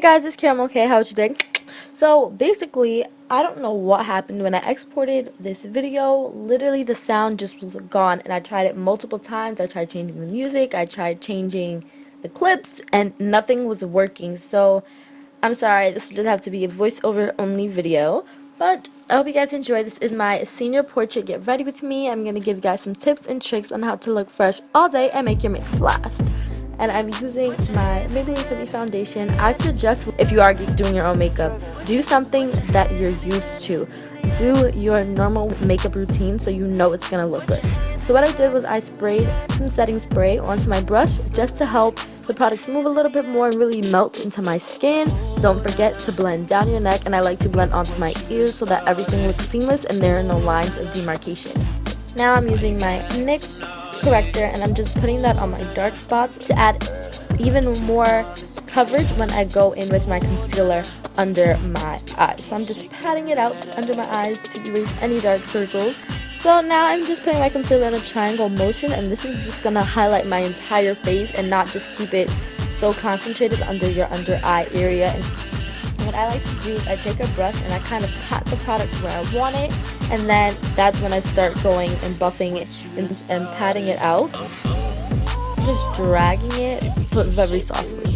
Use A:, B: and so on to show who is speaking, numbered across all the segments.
A: Hey guys, it's Caramel K. How are you doing? So basically, I don't know what happened when I exported this video. Literally, the sound just was gone, and I tried it multiple times. I tried changing the music, I tried changing the clips, and nothing was working. So I'm sorry, this does have to be a voiceover only video. But I hope you guys enjoy. This is my senior portrait. Get ready with me. I'm going to give you guys some tips and tricks on how to look fresh all day and make your makeup last. And I'm using my Maybelline Fit Me foundation. I suggest if you are doing your own makeup, do something that you're used to. Do your normal makeup routine so you know it's going to look good. So what I did was I sprayed some setting spray onto my brush just to help the product move a little bit more and really melt into my skin. Don't forget to blend down your neck, and I like to blend onto my ears so that everything looks seamless and there are no lines of demarcation. Now I'm using my NYX corrector, and I'm just putting that on my dark spots to add even more coverage when I go in with my concealer under my eyes. So I'm just patting it out under my eyes to erase any dark circles. So now I'm just putting my concealer in a triangle motion, and this is just gonna highlight my entire face and not just keep it so concentrated under your under eye area. And what I like to do is I take a brush and I kind of pat the product where I want it, and then that's when I start going and buffing it and patting it out, just dragging it but very softly.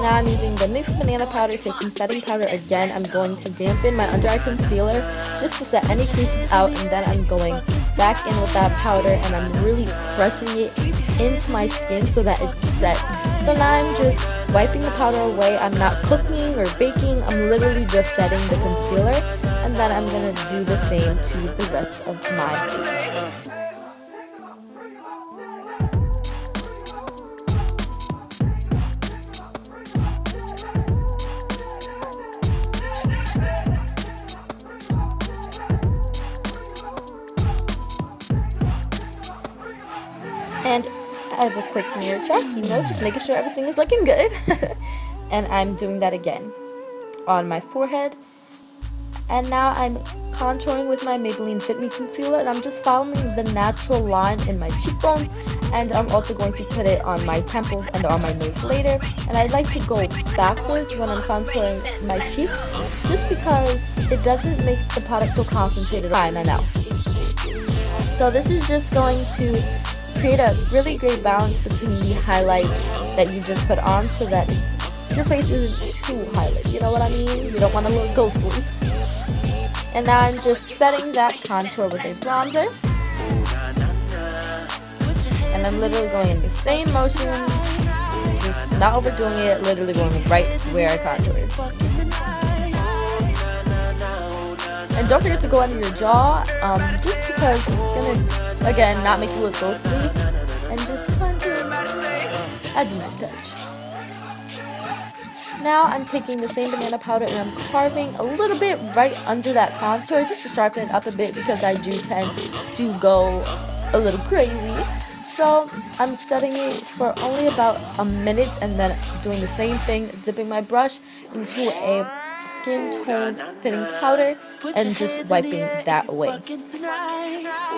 A: Now I'm using the NYX banana powder, taking setting powder again. I'm going to dampen my under eye concealer just to set any creases out, and then I'm going back in with that powder and I'm really pressing it into my skin so that it sets. So now I'm just wiping the powder away. I'm not cooking or baking, I'm literally just setting the concealer, and then I'm going to do the same to the rest of my face. And I have a quick mirror check, just making sure everything is looking good. And I'm doing that again on my forehead. And now I'm contouring with my Maybelline Fit Me concealer, and I'm just following the natural line in my cheekbones. And I'm also going to put it on my temples and on my nose later. And I like to go backwards when I'm contouring my cheeks, just because it doesn't make the product so concentrated on my mouth. So this is just going to create a really great balance between the highlight that you just put on so that your face isn't too highlight. You know what I mean? You don't want to look ghostly. And now I'm just setting that contour with a bronzer. And I'm literally going in the same motions, just not overdoing it, literally going right where I contoured. And don't forget to go under your jaw, just because it's gonna, again, not make you look ghostly, and just contour, adds a nice touch. Now I'm taking the same banana powder and I'm carving a little bit right under that contour just to sharpen it up a bit, because I do tend to go a little crazy. So I'm setting it for only about a minute and then doing the same thing, dipping my brush into a skin tone fitting powder and just wiping that away.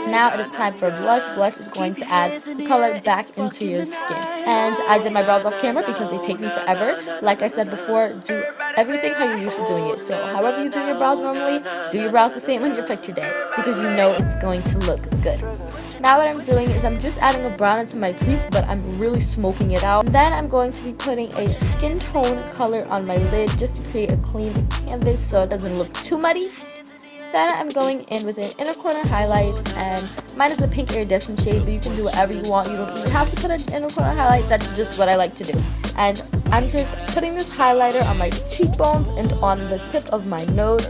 A: Now it is time for blush. Blush is going to add the color back into your skin. And I did my brows off camera because they take me forever. Like I said before, do everything how you're used to doing it. So however you do your brows normally, do your brows the same on your picture day, because you know it's going to look good. Now what I'm doing is I'm just adding a brown into my crease, but I'm really smoking it out. And then I'm going to be putting a skin tone color on my lid just to create a clean canvas so it doesn't look too muddy. Then I'm going in with an inner corner highlight, and mine is a pink iridescent shade, but you can do whatever you want. You don't even have to put an inner corner highlight, that's just what I like to do. And I'm just putting this highlighter on my cheekbones and on the tip of my nose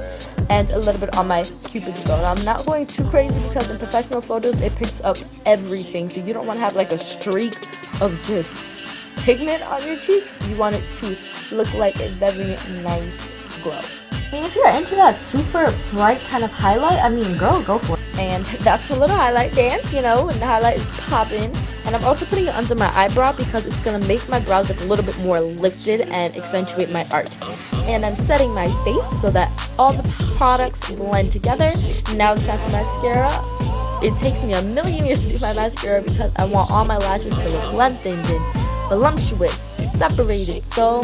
A: and a little bit on my cupid's bow. Now, I'm not going too crazy because in professional photos it picks up everything, so you don't want to have like a streak of just pigment on your cheeks. You want it to look like a very nice glow. I mean, if you're into that super bright kind of highlight, I mean, girl, go for it. And that's my little highlight dance, and the highlight is popping. And I'm also putting it under my eyebrow because it's going to make my brows look a little bit more lifted and accentuate my arch. and I'm setting my face so that all the products blend together. Now it's time for mascara. It takes me a million years to do my mascara because I want all my lashes to look lengthened and voluptuous, separated. So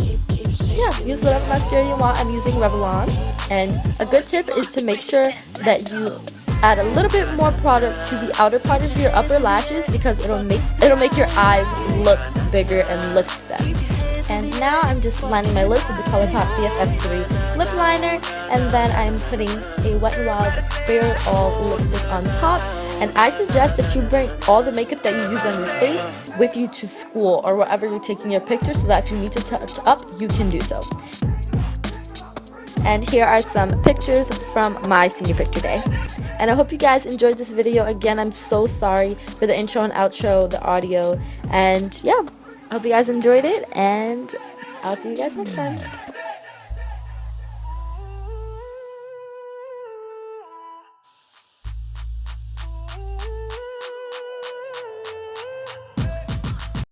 A: yeah, use whatever mascara you want. I'm using Revlon, and a good tip is to make sure that you add a little bit more product to the outer part of your upper lashes because it'll make your eyes look bigger and lift them. And now I'm just lining my lips with the ColourPop BFF3 lip liner, and then I'm putting a Wet n Wild Bare All lipstick on top. And I suggest that you bring all the makeup that you use on your face with you to school or wherever you're taking your pictures, so that if you need to touch up, you can do so. And here are some pictures from my senior picture day. And I hope you guys enjoyed this video. Again, I'm so sorry for the intro and outro, the audio. And yeah, I hope you guys enjoyed it, and I'll see you guys next time.